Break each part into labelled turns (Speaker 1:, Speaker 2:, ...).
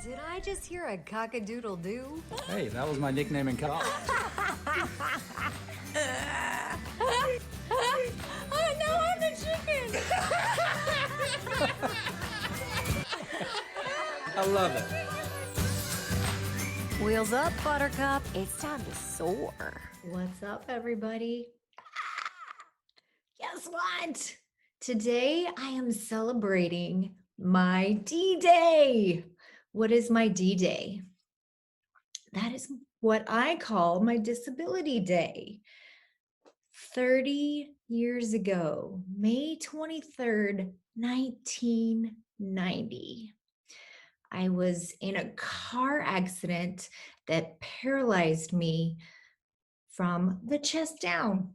Speaker 1: Did I just hear a cock-a-doodle-doo?
Speaker 2: Hey, that was my nickname in college.
Speaker 1: Oh no, I'm the chicken!
Speaker 2: I love it.
Speaker 1: Wheels up, Buttercup. It's time to soar.
Speaker 3: What's up, everybody? Guess what? Today I am celebrating my D-Day. What is my D-Day? That is what I call my disability day. 30 years ago, May 23rd, 1990, I was in a car accident that paralyzed me from the chest down.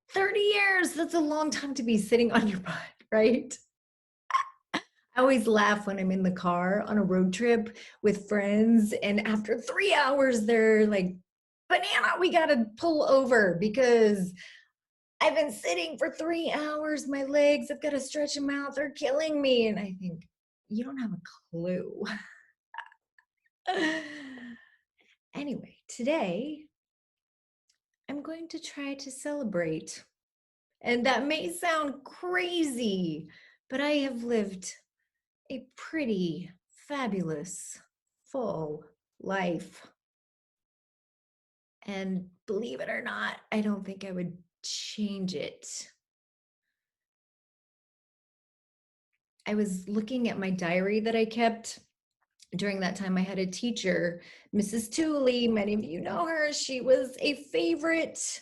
Speaker 3: 30 years, that's a long time to be sitting on your butt, right? I always laugh when I'm in the car on a road trip with friends, and after 3 hours, they're like, "Banana, we gotta pull over because I've been sitting for 3 hours. My legs, I've got to stretch them out. They're killing me." And I think, you don't have a clue. Anyway, today I'm going to try to celebrate. And that may sound crazy, but I have lived a pretty fabulous, full life. And believe it or not, I don't think I would change it. I was looking at my diary that I kept. During that time, I had a teacher, Mrs. Tooley. Many of you know her. She was a favorite.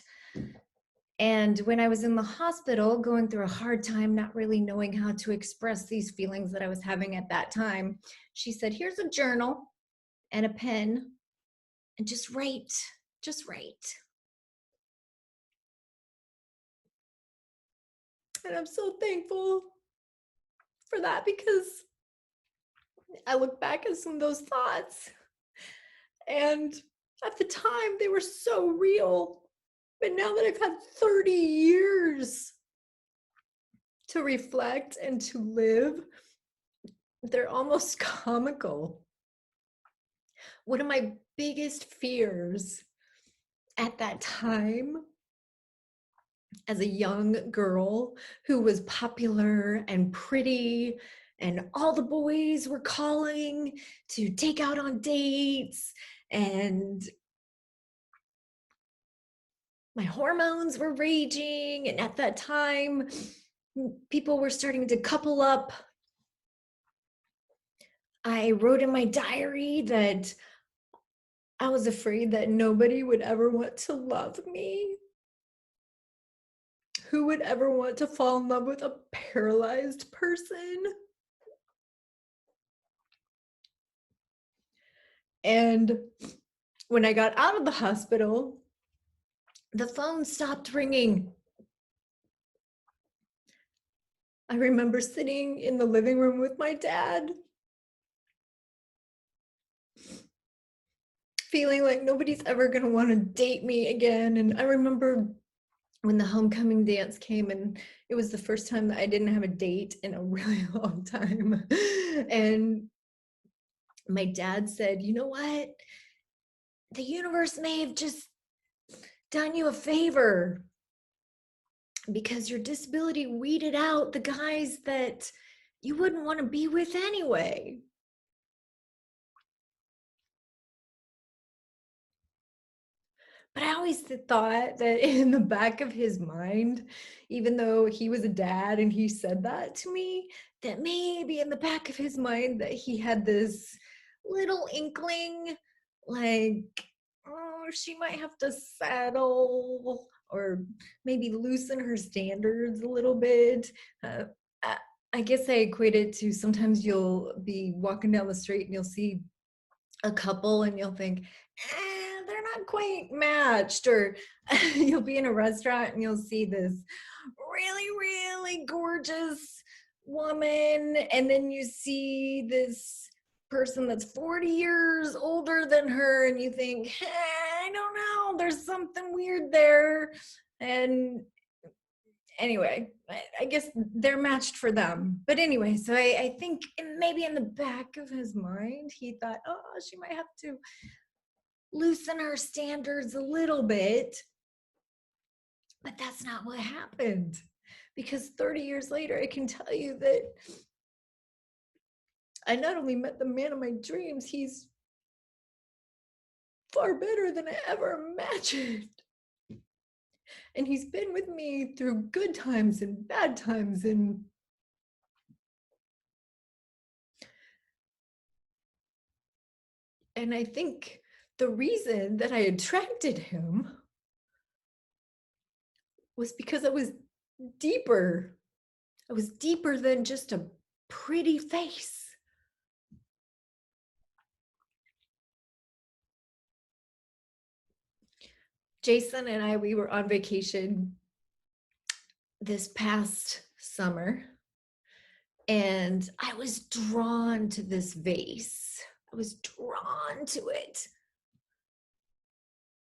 Speaker 3: And when I was in the hospital going through a hard time, not really knowing how to express these feelings that I was having at that time, she said, "Here's a journal and a pen, and just write, just write." And I'm so thankful for that, because I look back at some of those thoughts, and at the time they were so real. But now that I've had 30 years to reflect and to live, they're almost comical. One of my biggest fears at that time, as a young girl who was popular and pretty, and all the boys were calling to take out on dates, and my hormones were raging, and at that time, people were starting to couple up. I wrote in my diary that I was afraid that nobody would ever want to love me. Who would ever want to fall in love with a paralyzed person? And when I got out of the hospital, the phone stopped ringing. I remember sitting in the living room with my dad, feeling like nobody's ever going to want to date me again. And I remember when the homecoming dance came, and it was the first time that I didn't have a date in a really long time. And my dad said, "You know what? The universe may have just done you a favor, because your disability weeded out the guys that you wouldn't want to be with anyway." But I always thought that in the back of his mind, even though he was a dad and he said that to me, that maybe in the back of his mind that he had this little inkling, like, oh, she might have to settle, or maybe loosen her standards a little bit. I guess I equate it to, sometimes you'll be walking down the street and you'll see a couple and you'll think, they're not quite matched. Or you'll be in a restaurant and you'll see this really, really gorgeous woman, and then you see this person that's 40 years older than her, and you think, I don't know, there's something weird there. And anyway, I guess they're matched for them. But anyway, so I think maybe in the back of his mind, he thought, oh, she might have to loosen her standards a little bit. But that's not what happened. Because 30 years later, I can tell you that I not only met the man of my dreams, he's far better than I ever imagined. And he's been with me through good times and bad times. And I think the reason that I attracted him was because I was deeper. I was deeper than just a pretty face. Jason and I, we were on vacation this past summer, and I was drawn to this vase. I was drawn to it.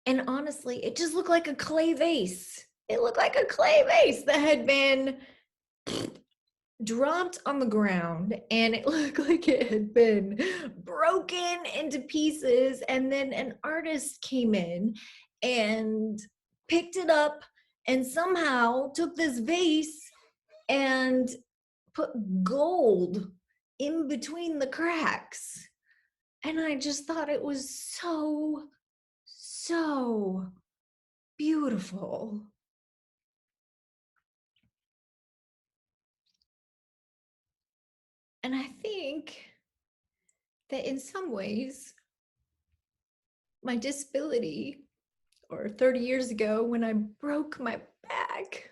Speaker 3: And honestly, it just looked like a clay vase. It looked like a clay vase that had been dropped on the ground, and it looked like it had been broken into pieces. And then an artist came in and picked it up and somehow took this vase and put gold in between the cracks. And I just thought it was so beautiful. And I think that in some ways, my disability, or 30 years ago when I broke my back,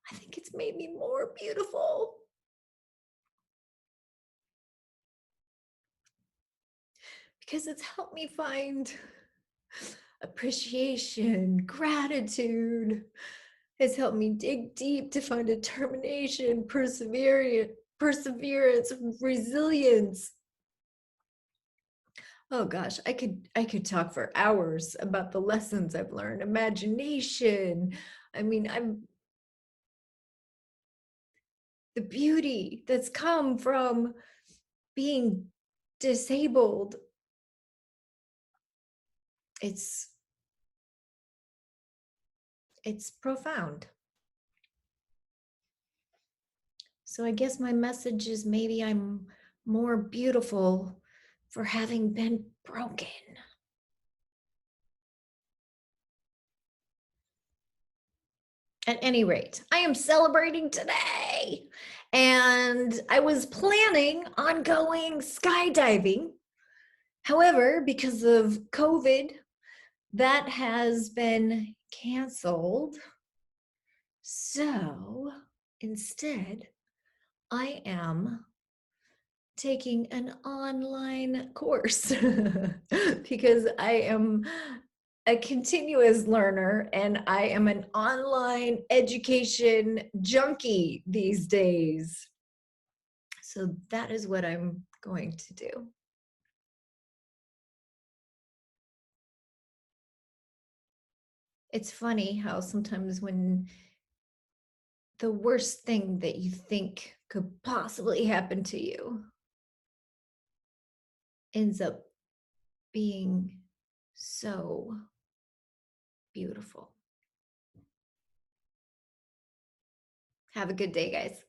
Speaker 3: I think it's made me more beautiful. Because it's helped me find appreciation, gratitude. It's helped me dig deep to find determination, perseverance, resilience. Oh gosh, I could talk for hours about the lessons I've learned. Imagination. I mean, the beauty that's come from being disabled. It's profound. So I guess my message is maybe I'm more beautiful for having been broken. At any rate, I am celebrating today. And I was planning on going skydiving. However, because of COVID, that has been canceled. So instead, I am taking an online course because I am a continuous learner and I am an online education junkie these days. So that is what I'm going to do. It's funny how sometimes when the worst thing that you think could possibly happen to you ends up being so beautiful. Have a good day, guys.